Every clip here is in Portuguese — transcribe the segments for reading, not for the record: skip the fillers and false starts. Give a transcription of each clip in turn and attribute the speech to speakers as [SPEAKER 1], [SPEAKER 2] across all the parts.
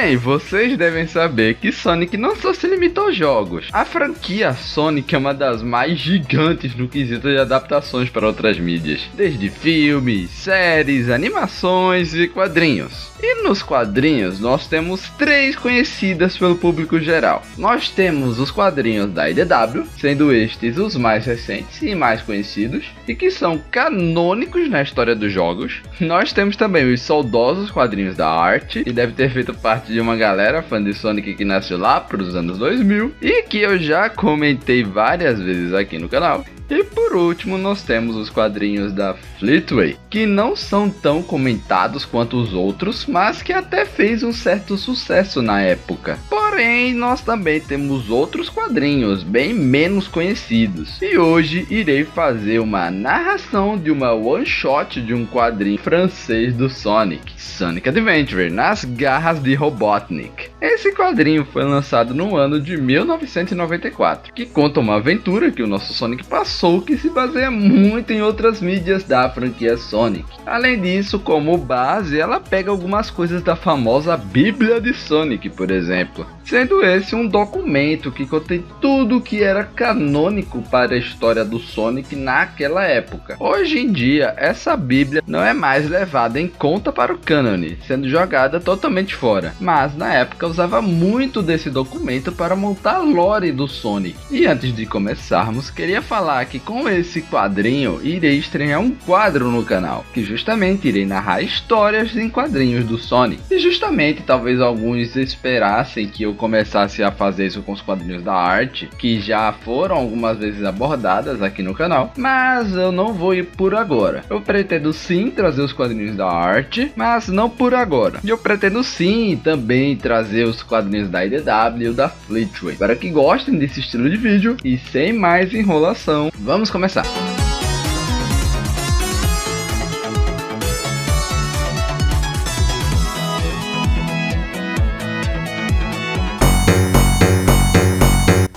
[SPEAKER 1] Bem, vocês devem saber que Sonic não só se limita aos jogos. A franquia Sonic é uma das mais gigantes no quesito de adaptações para outras mídias, desde filmes, séries, animações e quadrinhos. E nos quadrinhos nós temos três conhecidas pelo público geral. Nós temos os quadrinhos da IDW, sendo estes os mais recentes e mais conhecidos, e que são canônicos na história dos jogos. Nós temos também os saudosos quadrinhos da Art, que deve ter feito parte de uma galera fã de Sonic que nasceu lá para os anos 2000, e que eu já comentei várias vezes aqui no canal. E por último nós temos os quadrinhos da Fleetway, que não são tão comentados quanto os outros, mas que até fez um certo sucesso na época. Porém, nós também temos outros quadrinhos bem menos conhecidos. E hoje irei fazer uma narração de uma one shot de um quadrinho francês do Sonic, Sonic Adventure, nas garras de Robotnik. Esse quadrinho foi lançado no ano de 1994, que conta uma aventura que o nosso Sonic passou, que se baseia muito em outras mídias da franquia Sonic. Além disso, como base, ela pega algumas coisas da famosa Bíblia de Sonic, por exemplo, sendo esse um documento que contém tudo o que era canônico para a história do Sonic naquela época. Hoje em dia, essa Bíblia não é mais levada em conta para o cânone, sendo jogada totalmente fora, mas na época usava muito desse documento para montar a lore do Sonic. E antes de começarmos, queria falar que com esse quadrinho irei estrear um quadro no canal, que justamente irei narrar histórias em quadrinhos do Sonic. E justamente talvez alguns esperassem que eu começasse a fazer isso com os quadrinhos da Art, que já foram algumas vezes abordadas aqui no canal, mas eu não vou ir por agora. Eu pretendo sim trazer os quadrinhos da Art, mas não por agora. E eu pretendo sim também trazer os quadrinhos da IDW e da Fleetway. Para que gostem desse estilo de vídeo e sem mais enrolação, vamos começar!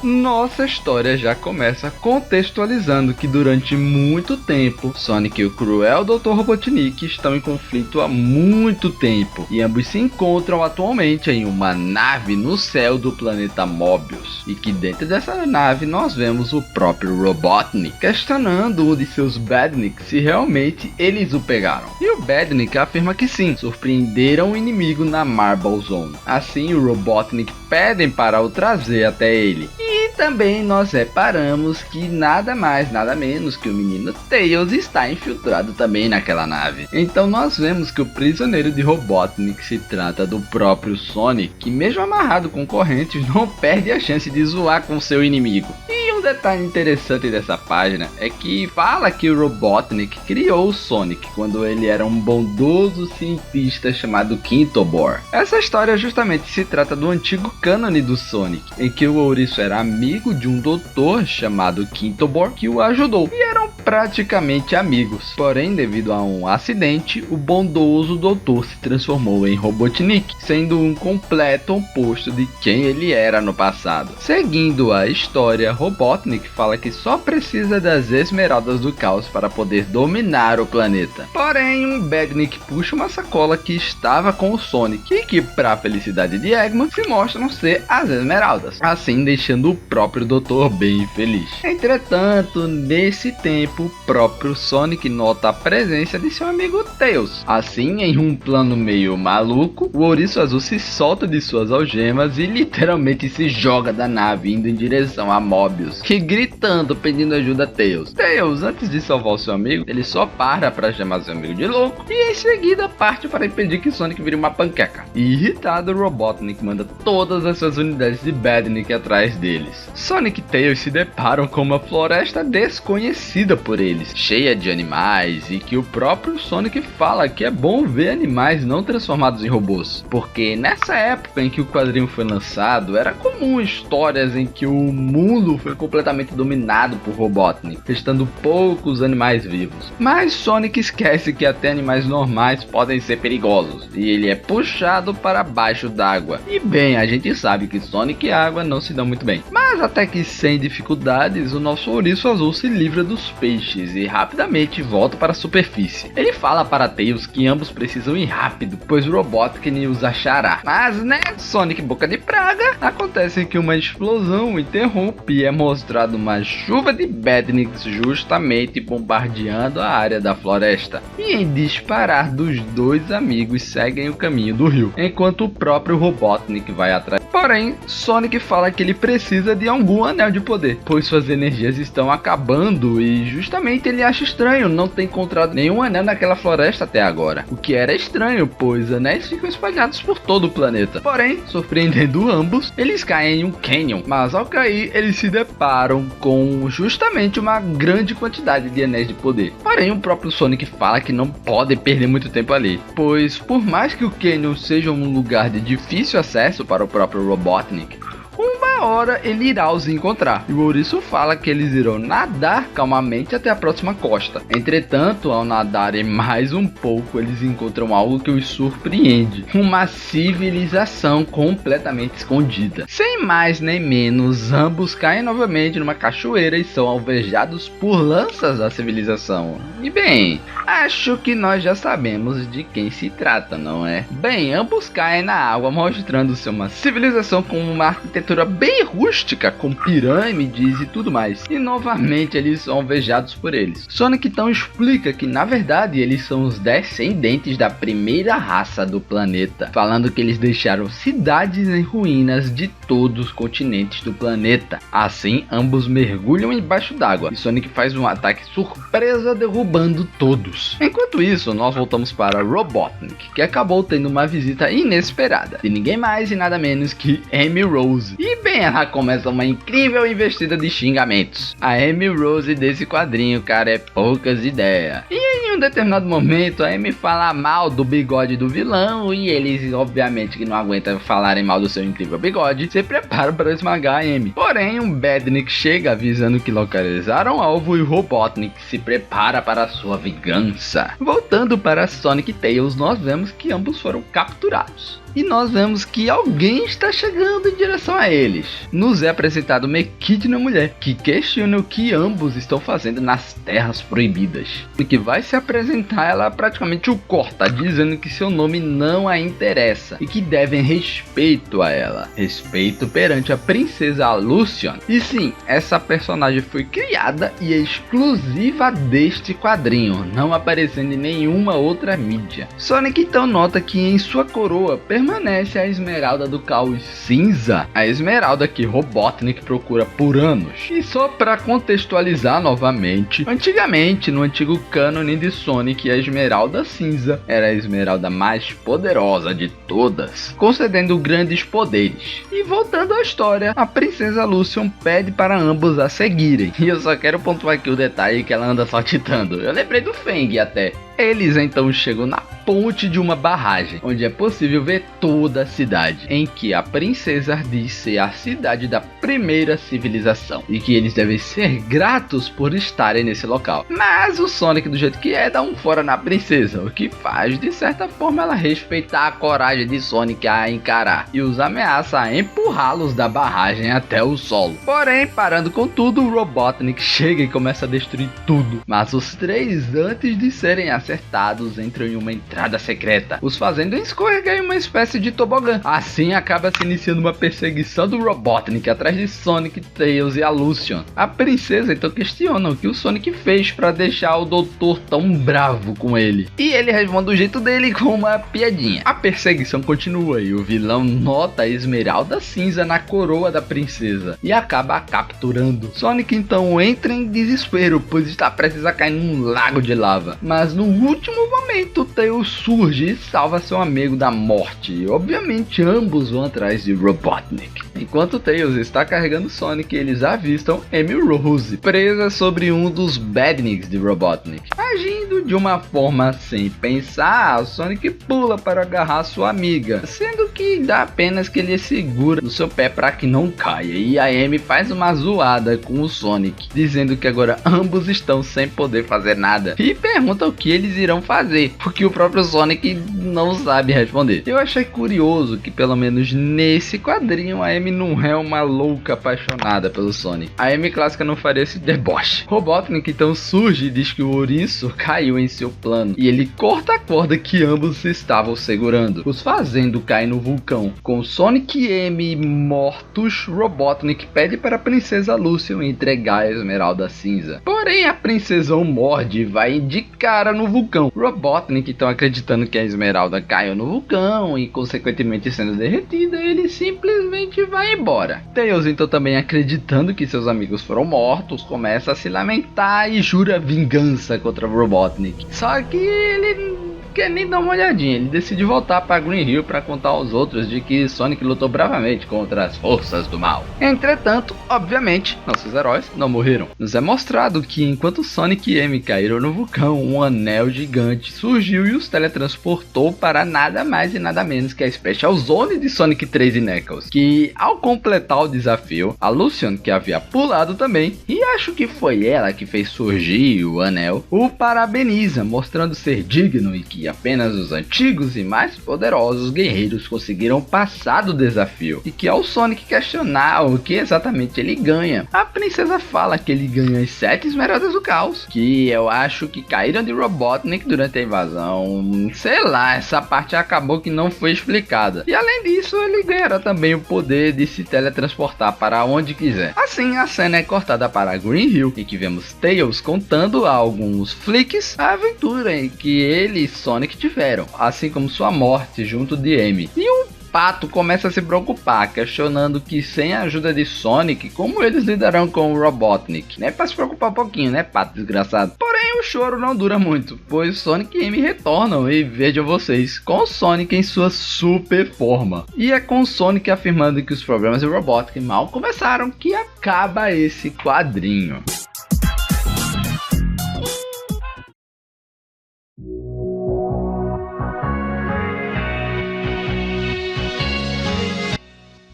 [SPEAKER 1] Nossa história já começa contextualizando que durante muito tempo, Sonic e o cruel Dr. Robotnik estão em conflito há muito tempo, e ambos se encontram atualmente em uma nave no céu do planeta Mobius, e que dentro dessa nave nós vemos o próprio Robotnik questionando um de seus Badniks se realmente eles o pegaram. E o Badnik afirma que sim, surpreenderam o inimigo na Marble Zone. Assim o Robotnik pedem para o trazer até ele. E também nós reparamos que nada mais, nada menos que o menino Tails está infiltrado também naquela nave. Então nós vemos que o prisioneiro de Robotnik se trata do próprio Sonic, que mesmo amarrado com correntes não perde a chance de zoar com seu inimigo. E um detalhe interessante dessa página é que fala que o Robotnik criou o Sonic quando ele era um bondoso cientista chamado Quintobor. Essa história justamente se trata do antigo cânone do Sonic, em que o ouriço era amigo de um doutor chamado Quintobor que o ajudou, e eram praticamente amigos. Porém, devido a um acidente, o bondoso doutor se transformou em Robotnik, sendo um completo oposto de quem ele era no passado. Seguindo a história, Robotnik fala que só precisa das esmeraldas do caos para poder dominar o planeta. Porém, um Badnik puxa uma sacola que estava com o Sonic, e que, para a felicidade de Eggman, se mostram ser as esmeraldas, assim deixando o próprio doutor bem feliz. Entretanto, nesse tempo, o próprio Sonic nota a presença de seu amigo Tails. Assim, em um plano meio maluco, o ouriço azul se solta de suas algemas e literalmente se joga da nave indo em direção a Mobius, que gritando pedindo ajuda a Tails. Tails, antes de salvar o seu amigo, ele só para chamar seu amigo de louco e em seguida parte para impedir que Sonic vire uma panqueca. Irritado, Robotnik manda todas as suas unidades de Badnik atrás deles. Sonic e Tails se deparam com uma floresta desconhecida por eles, cheia de animais, e que o próprio Sonic fala que é bom ver animais não transformados em robôs, porque nessa época em que o quadrinho foi lançado, era comum histórias em que o mundo foi completamente dominado por Robotnik, restando poucos animais vivos. Mas Sonic esquece que até animais normais podem ser perigosos, e ele é puxado para baixo d'água. E bem, a gente sabe que Sonic e água não se dão muito bem, mas até que sem dificuldades o nosso ouriço azul se livra dos peixes peixes e rapidamente volta para a superfície. Ele fala para Tails que ambos precisam ir rápido, pois o Robotnik os achará. Mas né, Sonic boca de praga, acontece que uma explosão interrompe e é mostrado uma chuva de Badniks justamente bombardeando a área da floresta. E em disparar dos dois amigos seguem o caminho do rio, enquanto o próprio Robotnik vai atrás. Porém, Sonic fala que ele precisa de algum anel de poder, pois suas energias estão acabando e justamente ele acha estranho não ter encontrado nenhum anel naquela floresta até agora. O que era estranho, pois anéis ficam espalhados por todo o planeta. Porém, surpreendendo ambos, eles caem em um canyon, mas ao cair eles se deparam com justamente uma grande quantidade de anéis de poder. Porém, o próprio Sonic fala que não pode perder muito tempo ali, pois por mais que o canyon seja um lugar de difícil acesso para o próprio Robotnik, uma hora ele irá os encontrar. E o ouriço fala que eles irão nadar calmamente até a próxima costa. Entretanto, ao nadarem mais um pouco, eles encontram algo que os surpreende: uma civilização completamente escondida. Sem mais nem menos, ambos caem novamente numa cachoeira e são alvejados por lanças da civilização. E bem, acho que nós já sabemos de quem se trata, não é? Bem, ambos caem na água, mostrando-se uma civilização com uma arquitetura bem rústica, com pirâmides e tudo mais. E novamente eles são alvejados por eles. Sonic então explica que na verdade eles são os descendentes da primeira raça do planeta, falando que eles deixaram cidades em ruínas de todos os continentes do planeta. Assim, ambos mergulham embaixo d'água e Sonic faz um ataque surpresa derrubando todos. Enquanto isso, nós voltamos para Robotnik, que acabou tendo uma visita inesperada de ninguém mais e nada menos que Amy Rose. E bem, ela começa uma incrível investida de xingamentos. A Amy Rose desse quadrinho, cara, é poucas ideias. E em um determinado momento, a Amy fala mal do bigode do vilão e eles, obviamente, que não aguentam falarem mal do seu incrível bigode, se preparam para esmagar a Amy. Porém, um Badnik chega avisando que localizaram o alvo e o Robotnik se prepara para a sua vingança. Voltando para Sonic e Tails, nós vemos que ambos foram capturados. E nós vemos que alguém está chegando em direção a eles. Nos é apresentado uma equidna mulher, que questiona o que ambos estão fazendo nas terras proibidas. E que vai se apresentar, ela praticamente o corta, dizendo que seu nome não a interessa e que devem respeito a ela. Respeito perante a princesa Lucian. E sim, essa personagem foi criada e é exclusiva deste quadrinho, não aparecendo em nenhuma outra mídia. Sonic então nota que em sua coroa permanece a esmeralda do caos cinza, a esmeralda que Robotnik procura por anos. E só para contextualizar novamente, antigamente no antigo cânone de Sonic, a esmeralda cinza era a esmeralda mais poderosa de todas, concedendo grandes poderes. E voltando à história, a princesa Lucian pede para ambos a seguirem. E eu só quero pontuar aqui o detalhe que ela anda saltitando. Eu lembrei do Feng até. Eles então chegam na ponte de uma barragem, onde é possível ver toda a cidade, em que a princesa diz ser a cidade da primeira civilização, e que eles devem ser gratos por estarem nesse local. Mas o Sonic, do jeito que é, dá um fora na princesa, o que faz de certa forma ela respeitar a coragem de Sonic a encarar, e os ameaça a empurrá-los da barragem até o solo. Porém, parando com tudo, o Robotnik chega e começa a destruir tudo, mas os três, antes de serem acertados, entram em uma entrada secreta, os fazendo escorregar em uma espécie de tobogã. Assim acaba se iniciando uma perseguição do Robotnik atrás de Sonic, Tails e a Lucian. A princesa então questiona o que o Sonic fez para deixar o doutor tão bravo com ele, e ele responde do jeito dele com uma piadinha. A perseguição continua e o vilão nota a esmeralda cinza na coroa da princesa e acaba a capturando. Sonic então entra em desespero, pois está prestes a cair num lago de lava, mas no último momento Tails surge e salva seu amigo da morte, e obviamente ambos vão atrás de Robotnik. Enquanto Tails está carregando Sonic, eles avistam Amy Rose presa sobre um dos Badniks de Robotnik. Agindo de uma forma sem pensar, Sonic pula para agarrar sua amiga, sendo que dá apenas que ele segura no seu pé para que não caia. E a Amy faz uma zoada com o Sonic, dizendo que agora ambos estão sem poder fazer nada. E pergunta o que eles irão fazer, porque o próprio Sonic não sabe responder. Eu achei curioso que pelo menos nesse quadrinho a Amy não é uma louca apaixonada pelo Sonic. A Amy clássica não faria esse deboche. Robotnik então surge e diz que o ouriço caiu em seu plano, e ele corta a corda que ambos estavam segurando, os fazendo cair no vulcão. Com Sonic e Amy mortos, Robotnik pede para a princesa Lucian entregar a Esmeralda Cinza. Porém, a princesa o morde e vai de cara no vulcão. Robotnik, então, acreditando que a Esmeralda caiu no vulcão e consequentemente sendo derretida, ele simplesmente vai embora. Tails, então, também acreditando que seus amigos foram mortos, começa a se lamentar e jura vingança contra Robotnik. Só que ele quer nem dar uma olhadinha, ele decide voltar para Green Hill para contar aos outros de que Sonic lutou bravamente contra as forças do mal. Entretanto, obviamente, nossos heróis não morreram. Nos é mostrado que enquanto Sonic e Amy caíram no vulcão, um anel gigante surgiu e os teletransportou para nada mais e nada menos que a Special Zone de Sonic 3 e Knuckles, que ao completar o desafio, a Lucian, que havia pulado também, e acho que foi ela que fez surgir o anel, o parabeniza, mostrando ser digno e que apenas os antigos e mais poderosos guerreiros conseguiram passar do desafio, e que ao Sonic questionar o que exatamente ele ganha, a princesa fala que ele ganha as 7 esmeraldas do caos, que eu acho que caíram de Robotnik durante a invasão. Sei lá, essa parte acabou que não foi explicada. E além disso, ele ganhará também o poder de se teletransportar para onde quiser. Assim, a cena é cortada para Green Hill, em que vemos Tails contando a alguns flicks a aventura em que ele e Sonic tiveram, assim como sua morte junto de Amy. E o Pato começa a se preocupar, questionando que sem a ajuda de Sonic, como eles lidarão com o Robotnik? Né, pra se preocupar um pouquinho, né, Pato desgraçado? Porém, o choro não dura muito, pois Sonic e Amy retornam e vejam vocês, com Sonic em sua super forma. E é com Sonic afirmando que os problemas do Robotnik mal começaram que acaba esse quadrinho.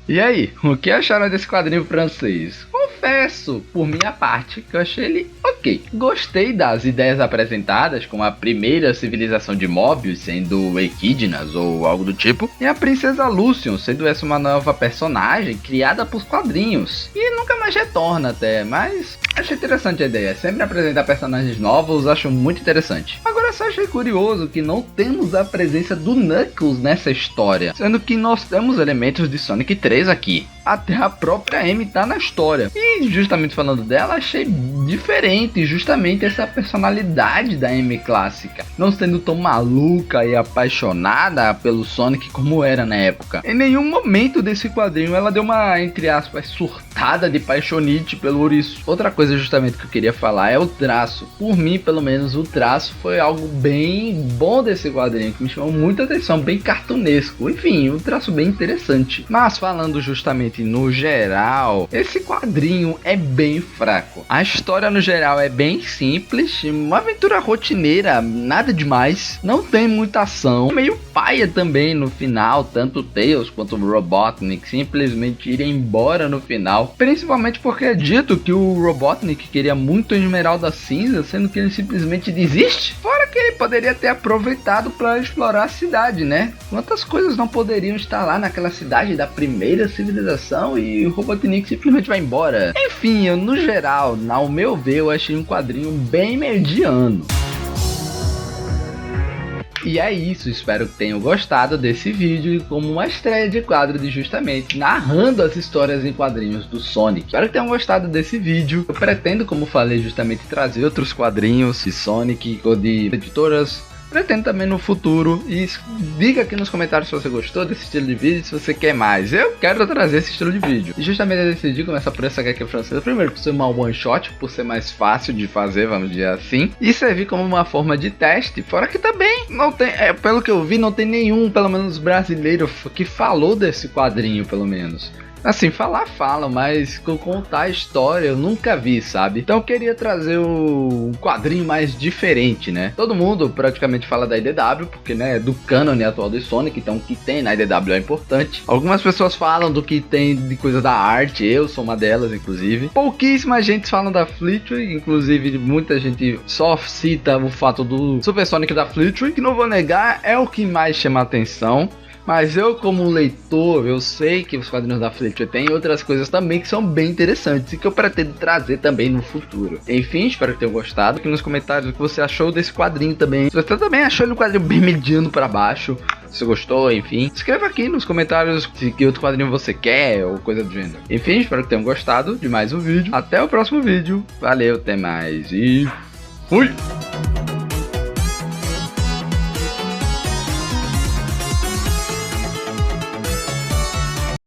[SPEAKER 1] E aí, o que acharam desse quadrinho francês? Confesso, por minha parte, que eu achei ele ok. Gostei das ideias apresentadas, como a primeira civilização de Mobius sendo Equidnas ou algo do tipo, e a princesa Lucian sendo essa uma nova personagem criada por quadrinhos, e nunca mais retorna até, mas achei interessante a ideia. Sempre apresentar personagens novos, acho muito interessante. Agora só achei curioso que não temos a presença do Knuckles nessa história, sendo que nós temos elementos de Sonic 3 aqui. Até a própria Amy tá na história. E justamente falando dela, achei diferente justamente essa personalidade da Amy clássica, não sendo tão maluca e apaixonada pelo Sonic como era na época. Em nenhum momento desse quadrinho ela deu uma, entre aspas, surtada de paixonite pelo ouriço. Outra coisa justamente que eu queria falar é o traço. Por mim, pelo menos, o traço foi algo bem bom desse quadrinho, que me chamou muita atenção, bem cartunesco. Enfim, um traço bem interessante. Mas falando justamente no geral, esse quadrinho é bem fraco. A história no geral é bem simples, uma aventura rotineira, nada demais, não tem muita ação, meio paia também no final, tanto o Tails quanto o Robotnik simplesmente irem embora no final, principalmente porque é dito que o Robotnik queria muito a Esmeralda Cinza, sendo que ele simplesmente desiste. Fora que ele poderia ter aproveitado para explorar a cidade, né? Quantas coisas não poderiam estar lá naquela cidade da primeira civilização e o Robotnik simplesmente vai embora. Enfim, eu, no geral, ao meu ver, eu achei um quadrinho bem mediano. E é isso, espero que tenham gostado desse vídeo como uma estreia de quadro de justamente narrando as histórias em quadrinhos do Sonic. Espero que tenham gostado desse vídeo. Eu pretendo, como falei, justamente trazer outros quadrinhos de Sonic ou de editoras. Pretendo também no futuro, e diga aqui nos comentários se você gostou desse estilo de vídeo, se você quer mais. Eu quero trazer esse estilo de vídeo. E justamente eu decidi começar por essa HQ francesa, primeiro por ser uma one shot, por ser mais fácil de fazer, vamos dizer assim, e servir como uma forma de teste, fora que também não tem, pelo que eu vi, não tem nenhum, pelo menos brasileiro, que falou desse quadrinho, pelo menos. Assim, falam, mas contar a história eu nunca vi, sabe? Então eu queria trazer um quadrinho mais diferente, né? Todo mundo praticamente fala da IDW, porque, né, é do cânone atual do Sonic, então o que tem na IDW é importante. Algumas pessoas falam do que tem de coisa da arte, eu sou uma delas, inclusive. Pouquíssima gente falam da Fleetway, inclusive muita gente só cita o fato do Super Sonic da Fleetway, que não vou negar, é o que mais chama a atenção. Mas eu, como um leitor, eu sei que os quadrinhos da Fleetway tem outras coisas também que são bem interessantes e que eu pretendo trazer também no futuro. Enfim, espero que tenham gostado. Aqui nos comentários o que você achou desse quadrinho também. Se você também achou ele um quadrinho bem mediano pra baixo, se gostou, enfim, escreva aqui nos comentários se que outro quadrinho você quer ou coisa do gênero. Enfim, espero que tenham gostado de mais um vídeo. Até o próximo vídeo. Valeu, até mais e fui!